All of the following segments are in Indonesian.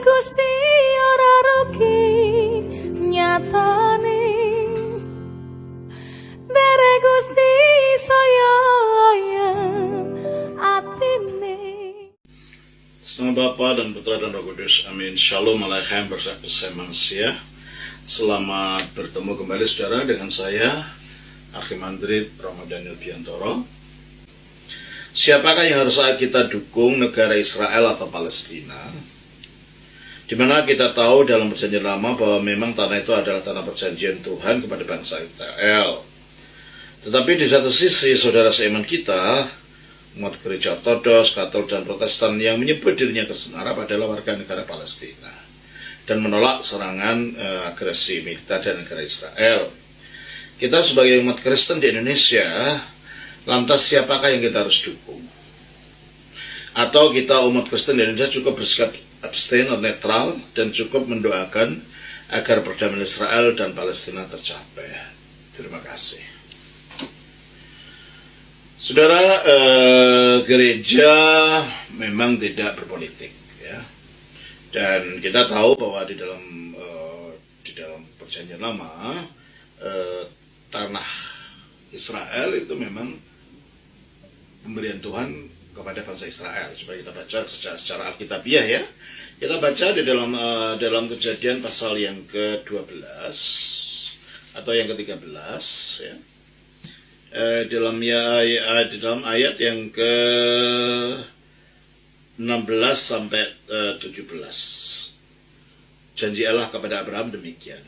Gusti ora rugi nyatane, derek Gusti saya ayem atine. Nama Bapa dan Putra dan Roh Kudus, amin. Shalom Aleichem bersama manusia. Selamat bertemu kembali saudara dengan saya, Archimandrit Romo Daniel Biantoro. Siapakah yang harus kita dukung, negara Israel atau Palestina? Dimana kita tahu dalam perjanjian lama bahwa memang tanah itu adalah tanah perjanjian Tuhan kepada bangsa Israel. Tetapi di satu sisi saudara seiman kita, umat gereja Ortodoks, Katolik, dan Protestan yang menyebut dirinya Kristen Arab adalah warga negara Palestina dan menolak serangan agresi militer dan negara Israel. Kita sebagai umat Kristen di Indonesia, lantas siapakah yang kita harus dukung? Atau kita umat Kristen di Indonesia cukup bersikap abstain atau netral dan cukup mendoakan agar perdamaian Israel dan Palestina tercapai? Terima kasih. Saudara, gereja memang tidak berpolitik, ya. Dan kita tahu bahwa di dalam perjanjian lama, tanah Israel itu memang pemberian Tuhan kepada bangsa Israel. Coba kita baca secara alkitabiah, ya. Kita baca di dalam Kejadian pasal yang ke-12 atau yang ke-13, ya. Dalam ayat yang ke-16 sampai 17. Janji Allah kepada Abraham demikian.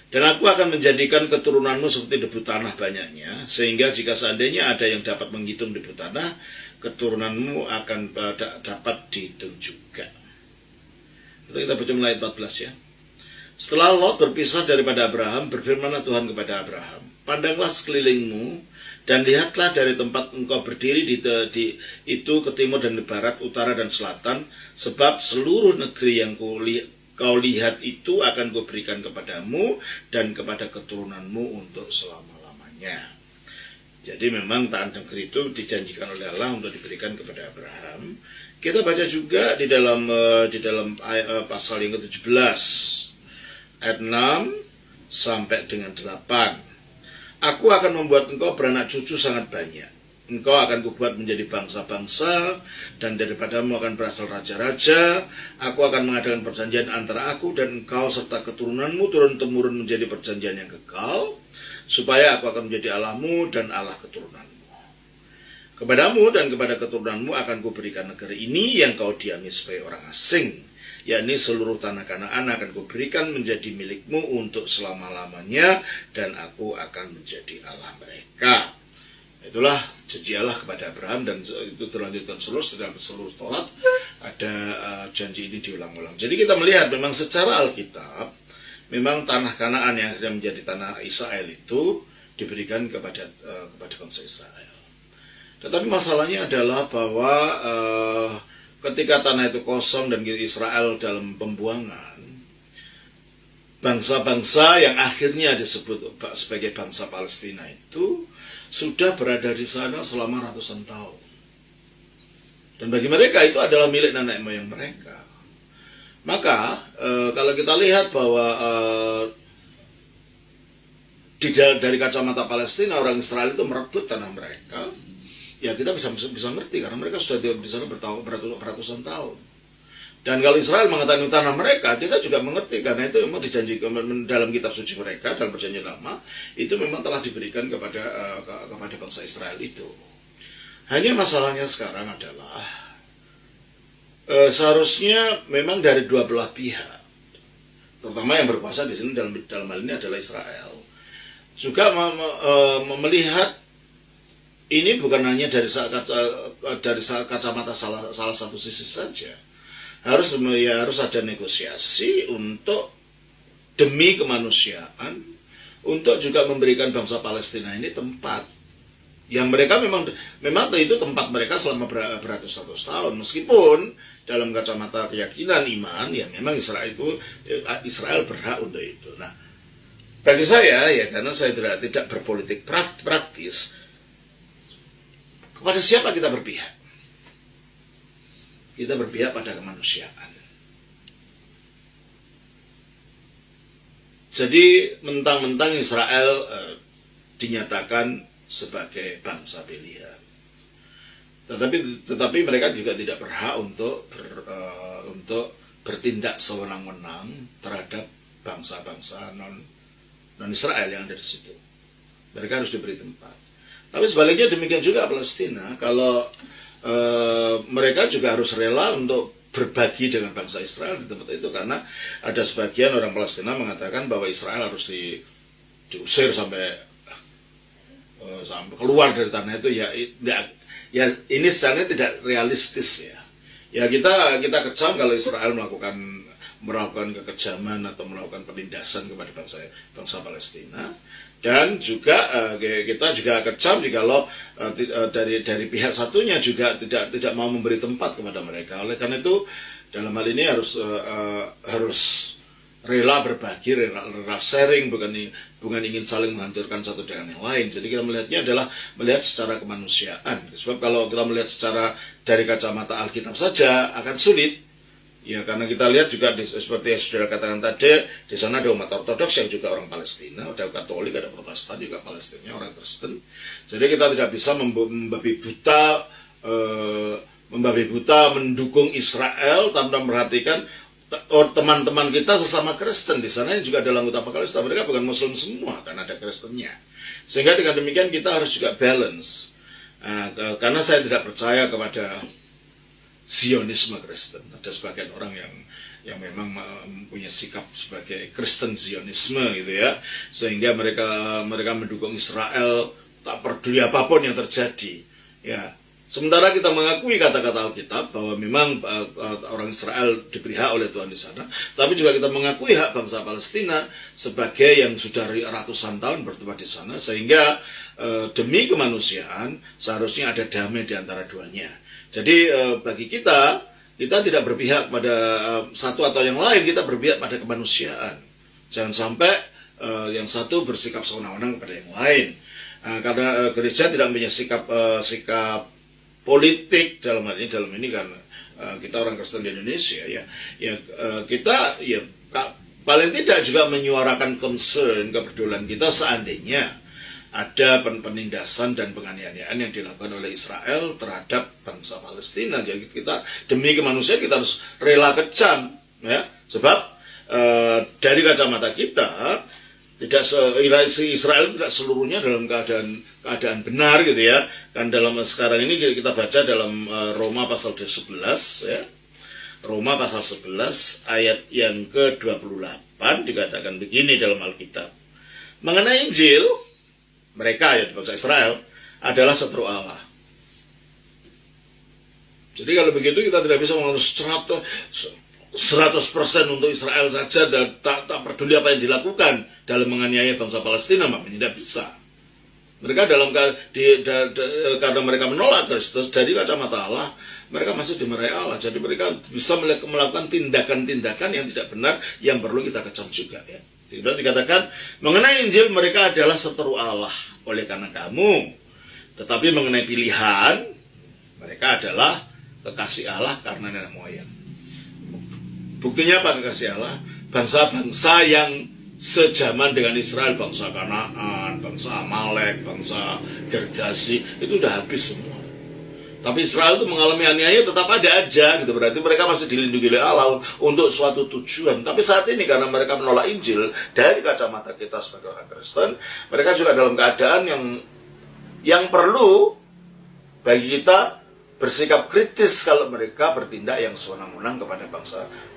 Dan aku akan menjadikan keturunanmu seperti debu tanah banyaknya, sehingga jika seandainya ada yang dapat menghitung debu tanah, keturunanmu akan dapat dihitung juga. Kita baca mulai ayat 14, ya. Setelah Lot berpisah daripada Abraham, berfirmanlah Tuhan kepada Abraham, pandanglah sekelilingmu, dan lihatlah dari tempat engkau berdiri itu ke timur dan ke barat, utara dan selatan, sebab seluruh negeri yang kau lihat itu akan kuberikan kepadamu dan kepada keturunanmu untuk selama-lamanya. Jadi memang tanah negeri itu dijanjikan oleh Allah untuk diberikan kepada Abraham. Kita baca juga di dalam pasal yang ke-17 ayat 6 sampai dengan 8. Aku akan membuat engkau beranak cucu sangat banyak. Engkau akan kubuat menjadi bangsa-bangsa, dan daripadamu akan berasal raja-raja. Aku akan mengadakan perjanjian antara aku dan engkau serta keturunanmu turun-temurun menjadi perjanjian yang kekal, supaya aku akan menjadi Allahmu dan Allah keturunanmu. Kepadamu dan kepada keturunanmu akan kuberikan negeri ini yang kau diami sebagai orang asing, yakni seluruh tanah Kanaan akan kuberikan menjadi milikmu untuk selama-lamanya, dan aku akan menjadi Allah mereka. Itulah janji Allah kepada Abraham, dan itu terlanjutkan dalam seluruh Taurat. Ada janji ini diulang-ulang. Jadi kita melihat memang secara Alkitab, memang tanah Kanaan yang akhirnya menjadi tanah Israel itu diberikan kepada bangsa Israel. Tetapi masalahnya adalah bahwa ketika tanah itu kosong dan Israel dalam pembuangan, bangsa-bangsa yang akhirnya disebut sebagai bangsa Palestina itu sudah berada di sana selama ratusan tahun. Dan bagi mereka itu adalah milik nenek moyang mereka. Maka kalau kita lihat bahwa dari kacamata Palestina, orang Israel itu merebut tanah mereka, ya kita bisa ngerti karena mereka sudah di sana beratusan tahun. Dan kalau Israel mengetahui tanah mereka, kita juga mengerti karena itu memang dijanjikan dalam kitab suci mereka, dalam perjanjian lama, itu memang telah diberikan kepada bangsa Israel itu. Hanya masalahnya sekarang adalah seharusnya memang dari dua belah pihak, terutama yang berkuasa di sini dalam hal ini adalah Israel, juga melihat ini bukan hanya dari kacamata salah satu sisi saja. Harus ada negosiasi untuk demi kemanusiaan, untuk juga memberikan bangsa Palestina ini tempat yang mereka memang itu tempat mereka selama beratus-ratus tahun, meskipun dalam kacamata keyakinan iman yang memang Israel berhak untuk itu. Nah, bagi saya, ya, karena saya tidak berpolitik praktis, kepada siapa kita berpihak? Kita berpihak pada kemanusiaan. Jadi mentang-mentang Israel dinyatakan sebagai bangsa pilihan. Tetapi mereka juga tidak berhak untuk bertindak sewenang-wenang terhadap bangsa-bangsa non Israel yang ada di situ. Mereka harus diberi tempat. Tapi sebaliknya demikian juga Palestina. Kalau mereka juga harus rela untuk berbagi dengan bangsa Israel di tempat itu, karena ada sebagian orang Palestina mengatakan bahwa Israel harus diusir sampai keluar dari tanah itu. Ya ini sebenarnya tidak realistis ya. Ya kita kecam kalau Israel melakukan kekejaman atau melakukan penindasan kepada bangsa Palestina. Dan juga kita juga kecam jikalau dari pihak satunya juga tidak mau memberi tempat kepada mereka. Oleh karena itu dalam hal ini harus rela berbagi, rela sharing, bukan ingin saling menghancurkan satu dengan yang lain. Jadi kita melihatnya adalah melihat secara kemanusiaan. Sebab kalau kita melihat secara dari kacamata Alkitab saja akan sulit. Ya, karena kita lihat juga seperti yang sudah katakan tadi, di sana ada umat Ortodoks yang juga orang Palestina, ada Katolik, ada Protestan juga Palestina, orang Kristen. Jadi kita tidak bisa membabi buta mendukung Israel tanpa memperhatikan teman-teman kita sesama Kristen di sana yang juga dalam anggota Palestina. Mereka bukan Muslim semua, kan ada Kristennya. Sehingga dengan demikian kita harus juga balance. Karena saya tidak percaya kepada Zionisme Kristen. Ada sebagian orang yang memang mempunyai sikap sebagai Kristen Zionisme gitu ya, sehingga mereka mendukung Israel tak peduli apapun yang terjadi. Ya, sementara kita mengakui kata-kata Alkitab bahwa memang orang Israel diberi hak oleh Tuhan di sana, tapi juga kita mengakui hak bangsa Palestina sebagai yang sudah ratusan tahun bertempat di sana, sehingga demi kemanusiaan seharusnya ada damai di antara duanya. Jadi bagi kita tidak berpihak pada satu atau yang lain, kita berpihak pada kemanusiaan. Jangan sampai yang satu bersikap sewenang-wenang kepada yang lain. Karena gereja tidak punya sikap politik dalam ini karena kita orang Kristen di Indonesia kita paling tidak juga menyuarakan concern, kepedulian kita seandainya ada penindasan dan penganiayaan yang dilakukan oleh Israel terhadap bangsa Palestina. Jadi kita demi kemanusiaan kita harus rela kecam, ya. Sebab dari kacamata kita Israel tidak seluruhnya dalam keadaan benar gitu ya. Kan dalam sekarang ini kita baca dalam Roma pasal 11 ya. Roma pasal 11 ayat yang ke-28 dikatakan begini dalam Alkitab. Mengenai Injil, mereka ya bangsa Israel adalah setru Allah. Jadi kalau begitu kita tidak bisa mengurus 100% untuk Israel saja dan tak peduli apa yang dilakukan dalam menganiaya bangsa Palestina, makanya tidak bisa. Mereka karena mereka menolak Kristus dari kacamata Allah, mereka masih dimarahi Allah. Jadi mereka bisa melakukan tindakan-tindakan yang tidak benar yang perlu kita kecam juga ya. Tidak dikatakan mengenai Injil mereka adalah seteru Allah oleh karena kamu, tetapi mengenai pilihan mereka adalah kekasih Allah karena nenek moyang. Buktinya apa kekasih Allah? Bangsa-bangsa yang sejaman dengan Israel, bangsa Kanaan, bangsa Amalek, bangsa Gergasi, itu sudah habis semua. Tapi Israel itu mengalami aniaya tetap ada aja gitu. Berarti mereka masih dilindungi oleh Allah untuk suatu tujuan. Tapi saat ini karena mereka menolak Injil, dari kacamata kita sebagai orang Kristen, mereka juga dalam keadaan yang perlu bagi kita bersikap kritis kalau mereka bertindak yang sewenang-wenang kepada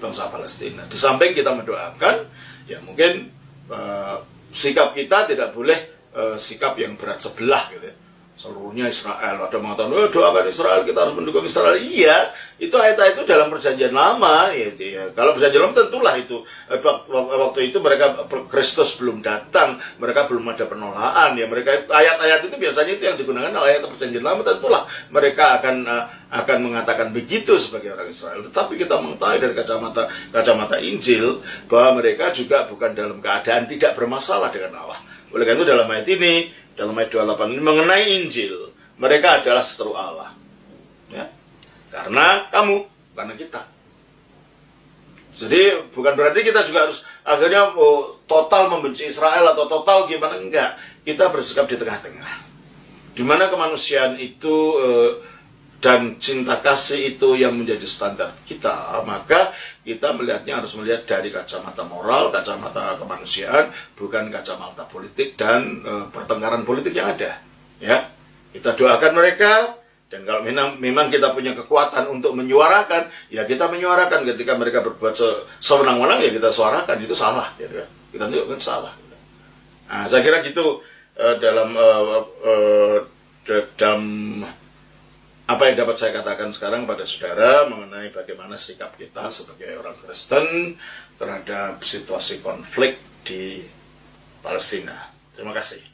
bangsa Palestina. Di samping kita mendoakan, ya mungkin sikap kita tidak boleh sikap yang berat sebelah gitu ya. Seluruhnya Israel, ada mengatakan doakan Israel, kita harus mendukung Israel. Iya, itu ayat-ayat itu dalam perjanjian lama ya. Kalau perjanjian lama tentulah itu waktu itu mereka Kristus belum datang, mereka belum ada penolakan ya. Mereka ayat-ayat itu biasanya itu yang digunakan ayat perjanjian lama, tentulah mereka akan mengatakan begitu sebagai orang Israel. Tetapi kita mengetahui dari kacamata Injil bahwa mereka juga bukan dalam keadaan tidak bermasalah dengan Allah. Oleh karena itu dalam ayat ini, dalam ayat 28 ini mengenai Injil, mereka adalah seteru Allah. Ya. Karena kamu, karena kita. Jadi bukan berarti kita juga harus akhirnya total membenci Israel atau total gimana, enggak. Kita bersikap di tengah-tengah. Di mana kemanusiaan itu dan cinta kasih itu yang menjadi standar kita, maka kita melihatnya harus melihat dari kacamata moral, kacamata kemanusiaan, bukan kacamata politik dan pertengkaran politik yang ada. Ya, kita doakan mereka. Dan kalau memang kita punya kekuatan untuk menyuarakan, ya kita menyuarakan. Ketika mereka berbuat sewenang-wenang, ya kita suarakan. Itu salah, gitu kan. Kita tunjukkan salah. Nah, saya kira gitu dalam apa yang dapat saya katakan sekarang pada saudara mengenai bagaimana sikap kita sebagai orang Kristen terhadap situasi konflik di Palestina. Terima kasih.